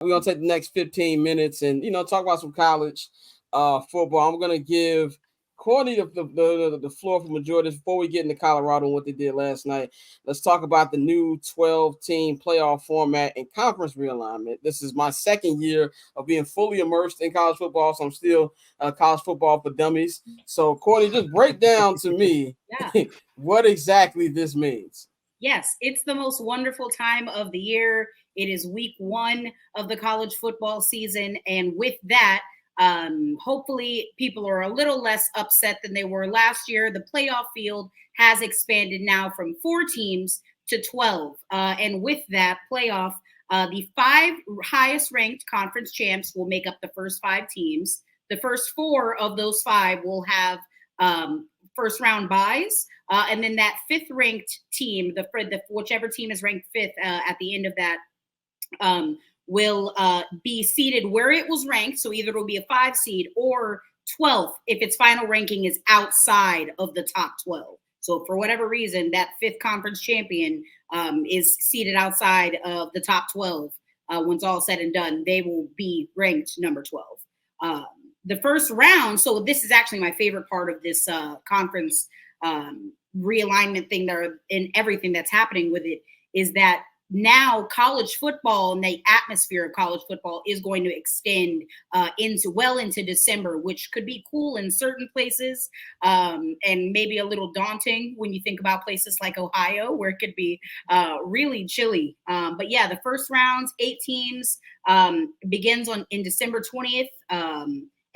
We're gonna take the next 15 minutes and talk about some college football. I'm gonna give Courtney the floor for majority before we get into Colorado and what they did last night. Let's talk about the new 12-team playoff format and conference realignment. This is my second year of being fully immersed in college football, so I'm still college football for dummies. So Courtney, just break down to me what exactly this means. Yes, it's the most wonderful time of the year. It is week 1 of the college football season. And with that, hopefully people are a little less upset than they were last year. The playoff field has expanded now from 4 teams to 12. And with that playoff, the 5 highest ranked conference champs will make up the first 5 teams. The first 4 of those 5 will have first round buys. And then that 5th ranked team, whichever team is ranked 5th at the end of that, will be seated where it was ranked. So either it will be a 5 seed or 12th if its final ranking is outside of the top 12. So for whatever reason, that 5th conference champion is seated outside of the top 12. Once all said and done, they will be ranked number 12. The first round, so this is actually my favorite part of this conference realignment thing there and everything that's happening with it, is that now college football and the atmosphere of college football is going to extend into December, which could be cool in certain places and maybe a little daunting when you think about places like Ohio, where it could be really chilly. But yeah, the first rounds, 8 teams, begins in December 20th.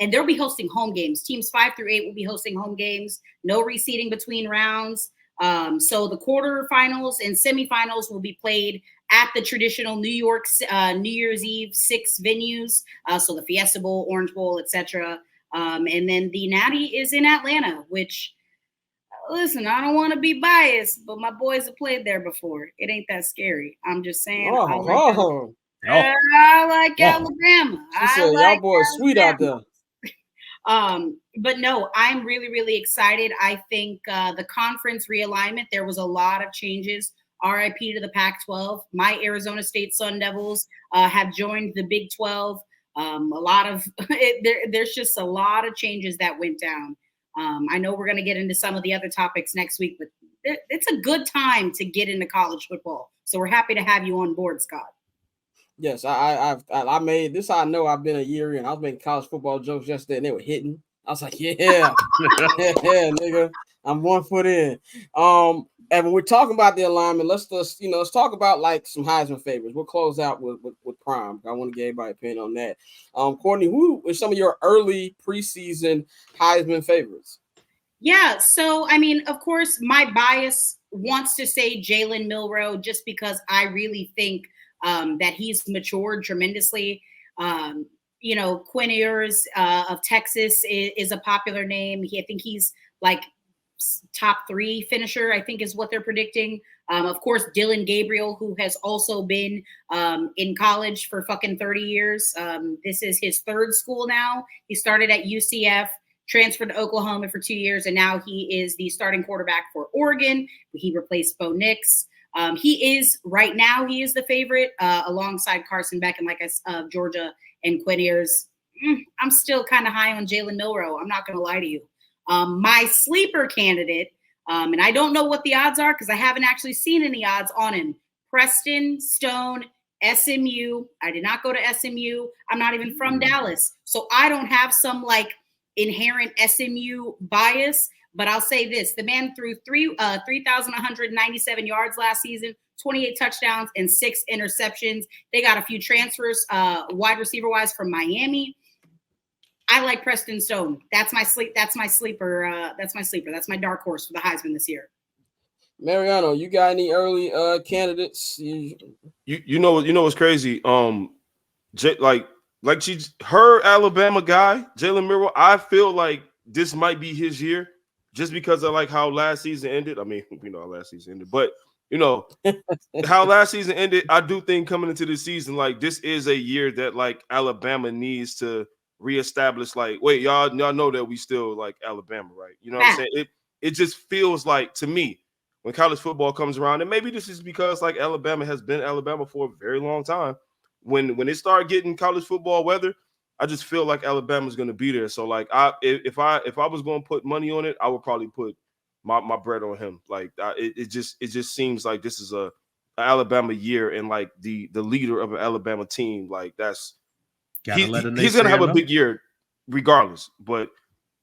And they'll be hosting home games. Teams 5 through 8 will be hosting home games. No reseeding between rounds. So the quarterfinals and semifinals will be played at the traditional New Year's Eve 6 venues. So the Fiesta Bowl, Orange Bowl, etc. And then the Natty is in Atlanta, which, listen, I don't want to be biased, but my boys have played there before. It ain't that scary. I'm just saying. I like Alabama. She said, y'all boys sweet out there. But no, I'm really, really excited. I think the conference realignment, there was a lot of changes. RIP to the Pac-12. My Arizona State Sun Devils have joined the Big 12. There's just a lot of changes that went down. I know we're going to get into some of the other topics next week, but it's a good time to get into college football. So we're happy to have you on board, Scott. Yes, I made this. I know I've been a year in. I was making college football jokes yesterday, and they were hitting. I was like, yeah, yeah, nigga, I'm 1 foot in. And when we're talking about the alignment, let's talk about like some Heisman favorites. We'll close out with Prime. I want to get everybody's opinion on that. Courtney, who are some of your early preseason Heisman favorites? Yeah, so I mean, of course, my bias wants to say Jalen Milroe, just because I really think that he's matured tremendously. Quinn Ewers of Texas is a popular name. I think he's like top 3 finisher, I think is what they're predicting. Of course, Dylan Gabriel, who has also been in college for fucking 30 years. This is his 3rd school now. He started at UCF, transferred to Oklahoma for 2 years, and now he is the starting quarterback for Oregon. He replaced Bo Nix. He is the favorite alongside Carson Beck and Georgia and Quinn Ewers. I'm still kind of high on Jalen Milroe. I'm not going to lie to you. My sleeper candidate, and I don't know what the odds are because I haven't actually seen any odds on him. Preston Stone, SMU. I did not go to SMU. I'm not even from Dallas. So I don't have some inherent SMU bias. But I'll say this, the man threw 3,197 yards last season, 28 touchdowns and 6 interceptions. They got a few transfers wide receiver-wise from Miami. I like Preston Stone. That's my sleeper. That's my dark horse for the Heisman this year. Mariano, you got any early candidates? You know what's crazy? She's her Alabama guy, Jalen Milroe. I feel like this might be his year. Just because I like how last season ended. I mean, we know how last season ended, but how last season ended, I do think coming into this season, this is a year that Alabama needs to reestablish. Wait, y'all know that we still like Alabama, right? You know what I'm saying? It just feels like to me when college football comes around, and maybe this is because Alabama has been Alabama for a very long time. when it started getting college football weather, I just feel like Alabama's going to be there. So like if I was going to put money on it, I would probably put my bread on him. Like it just seems like this is a Alabama year, and like the leader of an Alabama team, like he's going to have a big year regardless. But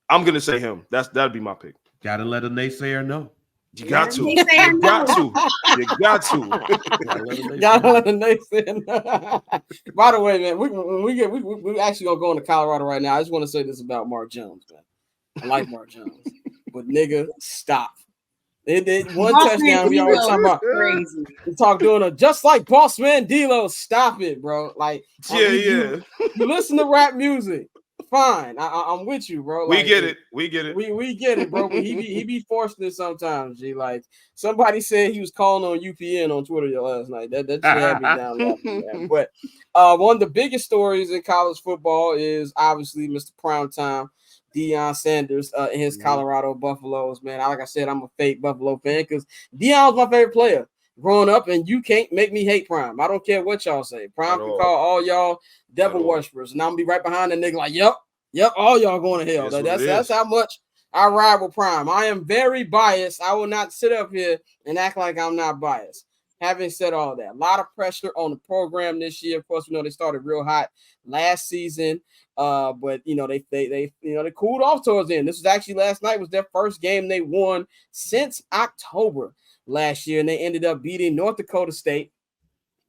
I'm going to say him. That'd be my pick. Gotta let a naysayer know. You got to. You got to. You got to. Gotta let a naysayer know. By the way, man, we actually gonna go into Colorado right now. I just want to say this about Mark Jones, man. I like Mark Jones, but nigga, stop. One touchdown. We always talking about crazy. We talk doing a just like Boss Man D'Lo. Stop it, bro. Like you listen to rap music. Fine, I'm with you, bro. Like, we get it, we get it, bro. But he be forcing it sometimes. G, like somebody said he was calling on UPN on Twitter last night. That shit had me down laughing. But one of the biggest stories in college football is obviously Mr. Primetime Deion Sanders and his Colorado Buffaloes. Man, like I said, I'm a fake Buffalo fan because Deion's my favorite player growing up, and you can't make me hate Prime. I don't care what y'all say. Prime can call all y'all devil worshippers, and I'm gonna be right behind the nigga like, yep, all y'all going to hell. That's how much I ride with Prime. I am very biased. I will not sit up here and act like I'm not biased. Having said all that, a lot of pressure on the program this year. Of course, we know they started real hot last season, but they cooled off towards the end. This was actually last night was their first game they won since October last year, and they ended up beating North Dakota State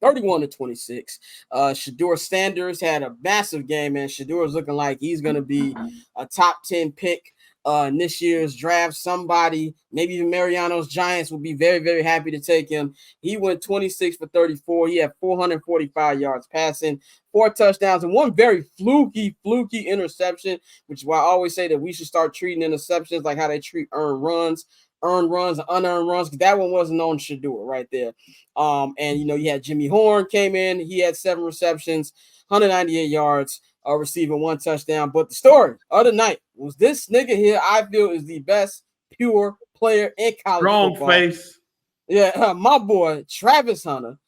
31-26. Shedeur Sanders had a massive game, and Shedeur is looking like he's going to be a top 10 pick in this year's draft. Somebody, maybe even Mariano's Giants, will be very, very happy to take him. He went 26 for 34. He had 445 yards passing, 4 touchdowns, and one very fluky interception, which is why I always say that we should start treating interceptions like how they treat earned runs and unearned runs, because that one wasn't on Shedeur right there. And you had Jimmy Horn came in. He had 7 receptions, 198 yards, receiving 1 touchdown. But the story of the night was this nigga here. I feel is the best pure player in college football. Face. Yeah, my boy Travis Hunter.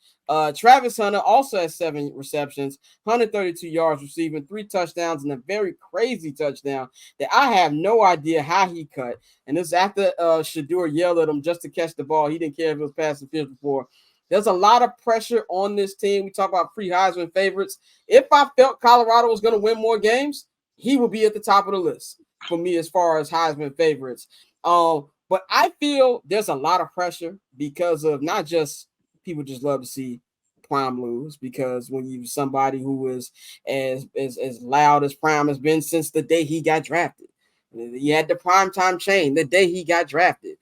Travis Hunter also has 7 receptions, 132 yards, receiving 3 touchdowns, and a very crazy touchdown that I have no idea how he cut. And this is after Shedeur yelled at him just to catch the ball. He didn't care if it was past the 54. There's a lot of pressure on this team. We talk about free Heisman favorites. If I felt Colorado was going to win more games, he would be at the top of the list for me as far as Heisman favorites. But I feel there's a lot of pressure because of not just people just love to see Prime lose, because when you somebody who is as loud as Prime has been since the day he got drafted, he had the primetime chain the day he got drafted.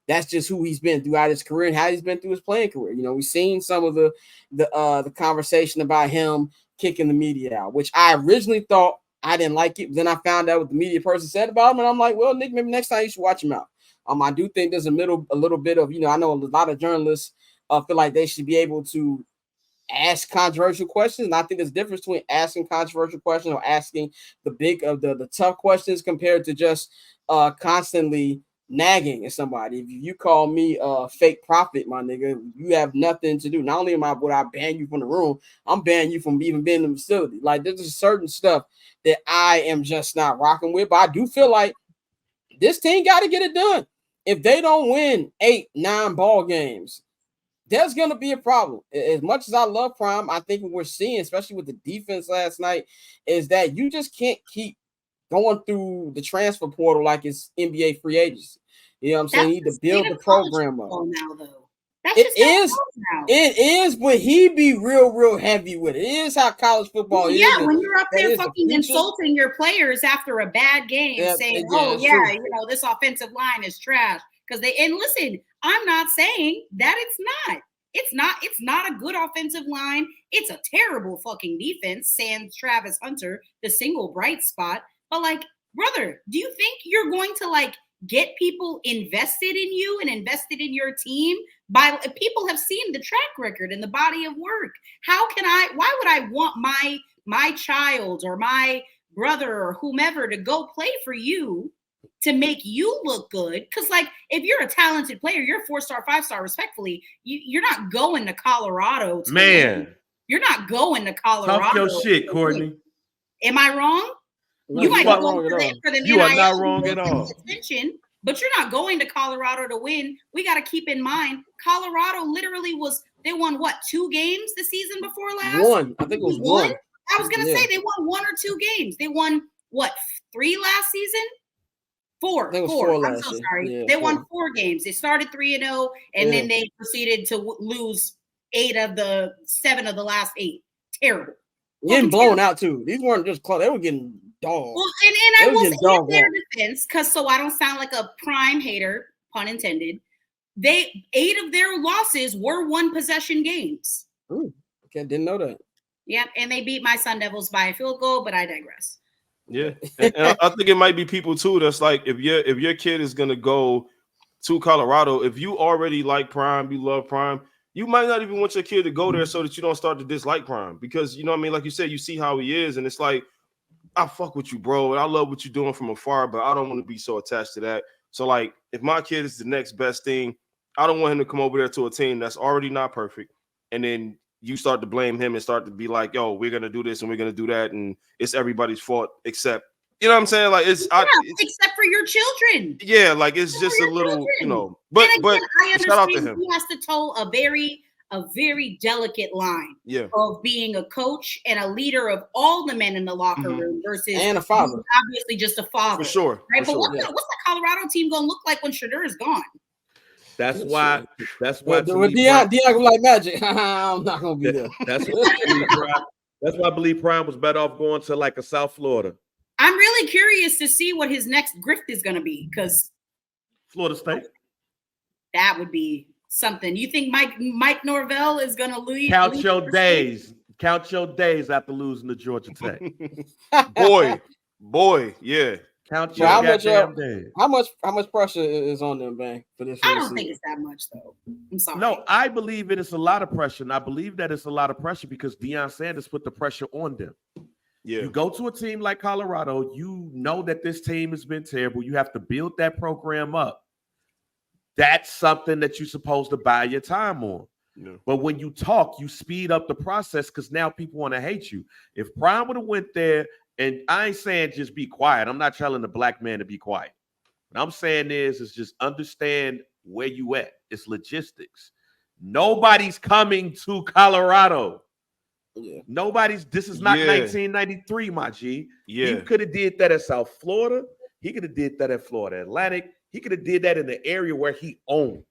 That's just who he's been throughout his career and how he's been through his playing career. We've seen some of the conversation about him kicking the media out, which I originally thought I didn't like it. But then I found out what the media person said about him, and I'm like, well, Nick, maybe next time you should watch him out. I do think there's a little bit of, I know a lot of journalists feel like they should be able to ask controversial questions. And I think there's a difference between asking controversial questions or asking the tough questions compared to just constantly nagging at somebody. If you call me a fake prophet, my nigga, you have nothing to do. Not only would I ban you from the room, I'm banning you from even being in the facility. Like, there's just certain stuff that I am just not rocking with. But I do feel like this team got to get it done. If they don't win 8-9 ball games, there's going to be a problem. As much as I love Prime, I think what we're seeing, especially with the defense last night, is that you just can't keep going through the transfer portal like it's NBA free agency. You know what I'm saying? You need to build the program up. Now, though. It is, but he be real heavy with it. It is how college football is. Yeah, when you're up there fucking insulting your players after a bad game, saying, this offensive line is trash. And listen, I'm not saying that it's not a good offensive line. It's a terrible fucking defense, sans Travis Hunter, the single bright spot. But brother, do you think you're going to get people invested in you and invested in your team? People have seen the track record and the body of work. Why would I want my child or my brother or whomever to go play for you to make you look good? Because if you're a talented player, you're a 4-star, 5-star, respectfully, you're not going to Colorado to man. You're not going to Colorado. Talk your shit, Courtney. Am I wrong? No, You might not go wrong for at all. the You are NIL not wrong at all. Extension, but you're not going to Colorado to win. We got to keep in mind, Colorado literally they won what, 2 games the season before last? One. I think it was one. I was gonna say they won 1 or 2 games. They won what, 3 last season? 4. I think it was 4. 4 I'm last so year. sorry. Yeah, they 4. won 4 games. They started 3-0, and then they proceeded to lose 8 of the 7 of the last 8. Terrible. Getting blown out too. These weren't just close. They were getting dogs. Well, and I will say in their defense, because so I don't sound like a prime hater, pun intended. 8 of their losses were 1 possession games. Ooh, okay, didn't know that. Yep, and they beat my Sun Devils by a field goal, but I digress. Yeah, and I think it might be people too that's like, if your kid is gonna go to Colorado, if you already like Prime, you love Prime, you might not even want your kid to go there so that you don't start to dislike Prime, because you know what I mean, like you said, you see how he is, and it's like, I fuck with you, bro, and I love what you're doing from afar, but I don't want to be so attached to that. So like, if my kid is the next best thing, I don't want him to come over there to a team that's already not perfect, and then you start to blame him and start to be like, yo, we're gonna do this and we're gonna do that, and it's everybody's fault except, you know what I'm saying? Like it's except for your children. Yeah, like it's just a little, children. You know. But again, but I understand shout out to him. He has to toe a very delicate line of being a coach and a leader of all the men in the locker room versus and a father. Obviously just a father. For sure. Right. For but sure. what's the Colorado team gonna look like when Shadur is gone? That's why. With Deion like Magic. I'm not gonna be there. That's why I believe Prime was better off going to like a South Florida. I'm really curious to see what his next grift is gonna be, because Florida State. That would be something. You think Mike Norvell is gonna leave? Count your days. Count your days after losing to Georgia Tech. boy, yeah. Count your goddamn days. How much pressure is on them, Bang, for this? I don't think it's that much, though. I'm sorry. No, I believe it is a lot of pressure, and I believe that it's a lot of pressure because Deion Sanders put the pressure on them. Yeah. You go to a team like Colorado, you know that this team has been terrible. You have to build that program up. That's something that you're supposed to buy your time on. Yeah. But when you talk, you speed up the process because now people want to hate you. If Prime would have went there, and I ain't saying just be quiet. I'm not telling the black man to be quiet. What I'm saying is just understand where you at. It's logistics. Nobody's coming to Colorado. Yeah. This is not 1993, my G. Yeah. He could have did that at South Florida. He could have did that at Florida Atlantic. He could have did that in the area where he owns.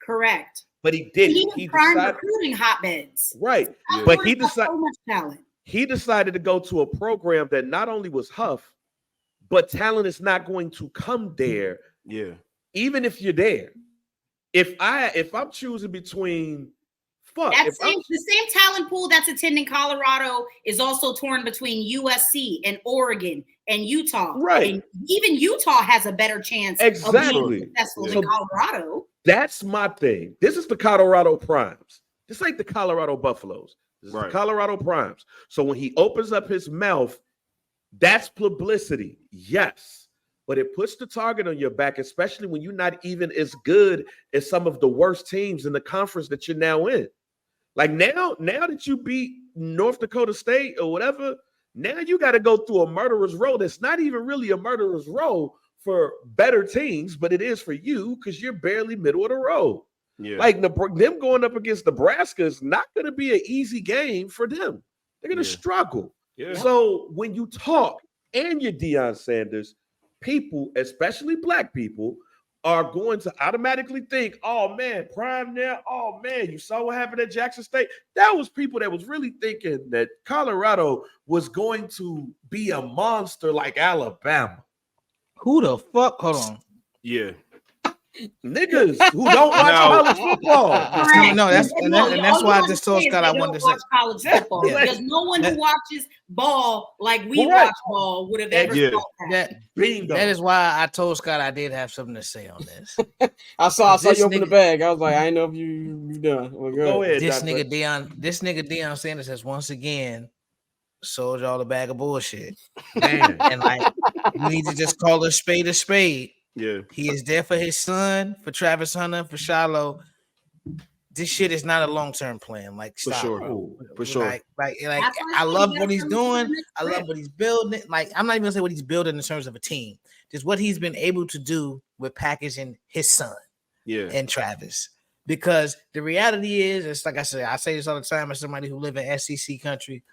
Correct. But he didn't. He prime recruiting hotbeds. Right. Yeah. But he decided so much talent. He decided to go to a program that not only was Huff, but talent is not going to come there. Yeah. Even if you're there. If I'm choosing between the same talent pool that's attending Colorado is also torn between USC and Oregon and Utah. Right. And even Utah has a better chance of being successful than Colorado. That's my thing. This is the Colorado Primes. This ain't the Colorado Buffaloes. This is the Colorado Primes. So when he opens up his mouth, that's publicity. Yes. But it puts the target on your back, especially when you're not even as good as some of the worst teams in the conference that you're now in. Like now that you beat North Dakota State or whatever, now you got to go through a murderer's row. That's not even really a murderer's row for better teams, but it is for you because you're barely middle of the road. Yeah. Like them going up against Nebraska is not going to be an easy game for them. They're going to struggle. Yeah. So when you talk and you're Deion Sanders, people, especially black people, are going to automatically think, oh, man, Prime now. Oh, man, you saw what happened at Jackson State. That was people that was really thinking that Colorado was going to be a monster like Alabama. Who the fuck? Hold on. Yeah. Niggas who don't watch college football. No, that's why I just told Scott I wanted to say college football because no one who watches ball like we watch ball would have ever thought that. That is why I told Scott I did have something to say on this. I saw you open the bag. I was like, I know if you done. Well, go ahead. This nigga Deion Sanders has once again sold y'all a bag of bullshit. Man. And like you need to just call a spade a spade. Yeah, he is there for his son, for Travis Hunter, for Shiloh. this shit is not a long-term plan. Like, For stop, sure. bro. For sure. Like That's why I you love gotta what he's come to the doing. next I love trip. what he's building. Like, I'm not even gonna say what he's building in terms of a team. Just what he's been able to do with packaging his son and Travis. Because the reality is, it's like I say this all the time as somebody who live in SEC country.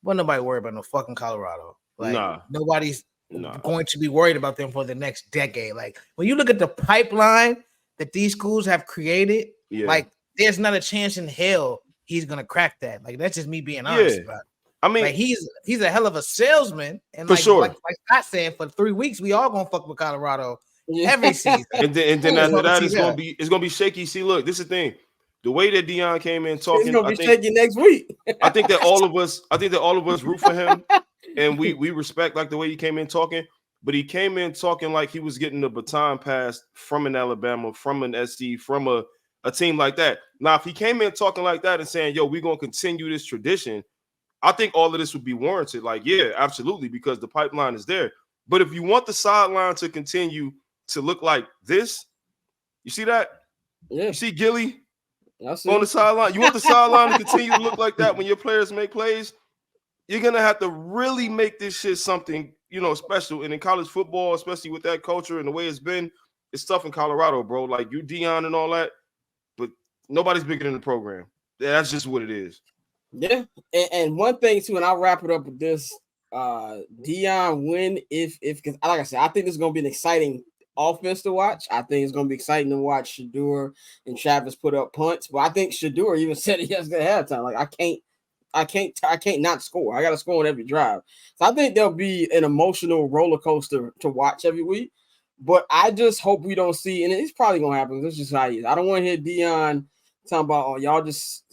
Well, nobody worry about no fucking Colorado. Like, nobody's going to be worried about them for the next decade. Like, when you look at the pipeline that these schools have created, like, there's not a chance in hell he's gonna crack that. Like, that's just me being honest about it. I mean, like, he's a hell of a salesman, and for like, sure. like Scott said, for 3 weeks we all gonna fuck with Colorado every season. And then after that, it's gonna be shaky. See, look, this is the thing. The way that Dion came in talking, it's gonna be shaky next week. I think that all of us root for him, and we respect like the way he came in talking. But he came in talking like he was getting the baton passed from an Alabama, from an SC, from a team like that. Now, if he came in talking like that and saying, yo, we're going to continue this tradition, I think all of this would be warranted. Like, yeah, absolutely, because the pipeline is there. But if you want the sideline to continue to look like this, you see that? Yeah. You see Gilly on the sideline? You want the sideline to continue to look like that when your players make plays? You're going to have to really make this shit something, special. And in college football, especially with that culture and the way it's been, it's tough in Colorado, bro. Like, you Dion and all that, but nobody's bigger than the program. That's just what it is. Yeah. And one thing, too, and I'll wrap it up with this. Dion win if because like I said, I think this is going to be an exciting offense to watch. I think it's going to be exciting to watch Shedeur and Travis put up punts. But I think Shedeur even said it yesterday at halftime. Like, I can't not score. I got to score on every drive. So I think there'll be an emotional roller coaster to watch every week. But I just hope we don't see, and it's probably gonna happen. This is just how he is. I don't want to hear Dion talking about, oh, y'all just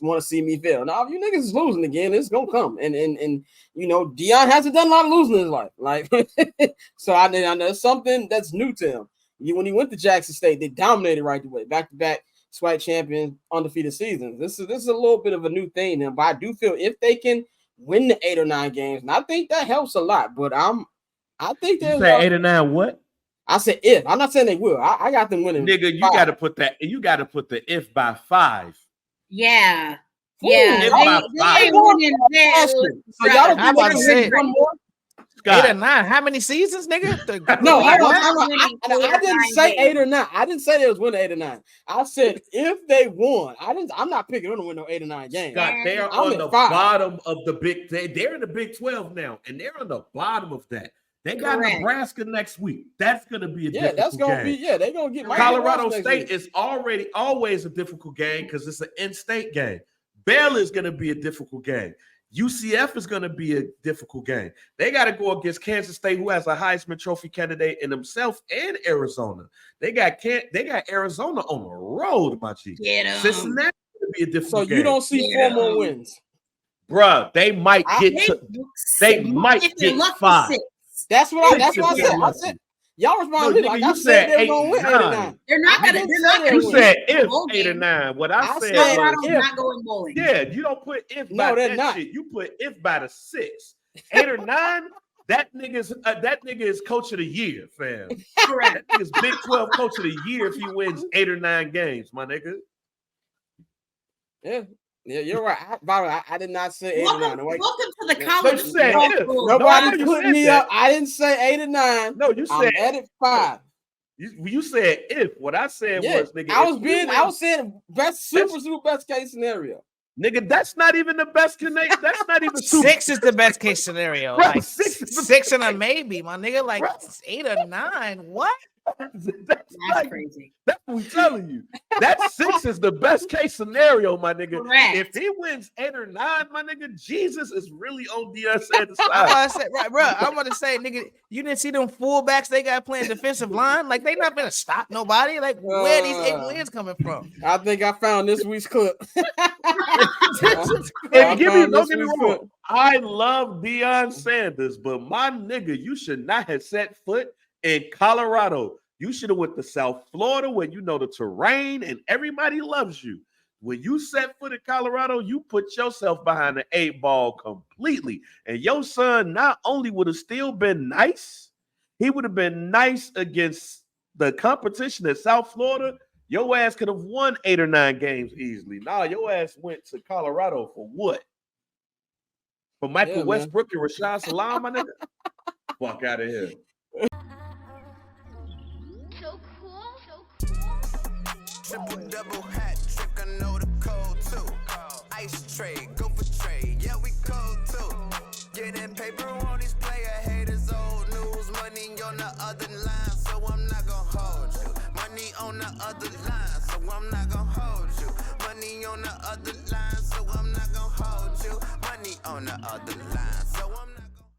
want to see me fail. Now, if you niggas is losing again, it's gonna come. And Dion hasn't done a lot of losing in his life. Like, so I know something that's new to him. When he went to Jackson State, they dominated right away, back-to-back SWAC champion, undefeated seasons. This is a little bit of a new thing, but I do feel if they can win the 8 or 9 games, and I think that helps a lot. But I think you say 8 or 9 what? I said if. I'm not saying they will. I got them winning. Nigga, you got to put that. You got to put the if by 5. Yeah. Ooh, yeah. if by 5. So y'all don't I'm about to say one more. 8 or 9. How many seasons, nigga? No, hold on. I didn't say 8 or 9. I didn't say they was winning 8 or 9. I said if they won. I'm not picking them to win no 8 or 9 games. Scott, they're on the bottom of the Big. They're in the Big 12 now, and they're on the bottom of that. They got Nebraska next week. That's going to be a difficult that's going to game. be. Yeah, they're going to get Colorado State is always a difficult game because it's an in-state game. Baylor is going to be a difficult game. UCF is going to be a difficult game. They got to go against Kansas State, who has a Heisman Trophy candidate in themselves, and Arizona. They got Arizona on the road, my G. Cincinnati going to be a difficult game. So you don't see 4 more wins, bruh? They might get to. They might get 5. That's what I said. Y'all respond to me like I said they were going to win 8 or 9. They're not going to. You said if 8 or 9. What I said was not going bowling. Yeah, you don't put if by that shit. You put if by the 6. 8 or 9. That nigga is coach of the year, fam. Correct. That nigga's Big 12 coach of the year if he wins 8 or 9 games, my nigga. Yeah, you're right. I did not say 8 or 9. Welcome to the college. Nobody put me up. I didn't say 8 or 9. No, you said I'm at 5. You said if. What I said was, nigga. I was saying super best case scenario. Nigga, that's not even the best case. That's not even 6 is the best case scenario. Right, like 6 and a maybe, my nigga. Like 8 or 9. What? That's crazy. That's what we're telling you. That 6 is the best case scenario, my nigga. Correct. If he wins 8 or 9, my nigga, Jesus is really on Dion Sanders' side. I'm about to say, nigga, you didn't see them fullbacks they got playing defensive line? Like, they not gonna stop nobody. Like, where are these 8 wins coming from? I think I found this week's clip. Don't get me wrong. I love Dion Sanders, but my nigga, you should not have set foot in Colorado. You should have went to South Florida where you know the terrain and everybody loves you. When you set foot in Colorado, you put yourself behind the 8 ball completely. And your son not only would have still been nice, he would have been nice against the competition at South Florida. Your ass could have won 8 or 9 games easily. Nah, your ass went to Colorado for what? For Michael Westbrook and Rashad Salam, my nigga? Fuck out of here. So cool. Triple double hat trick, I know the code too. Ice trade, go for trade, yeah we cold too. Getting paper on these player haters, old news. Money on the other line, so I'm not gonna hold you. Money on the other line, so I'm not gonna hold you. Money on the other line, so I'm not gonna hold you. Money on the other line, so I'm not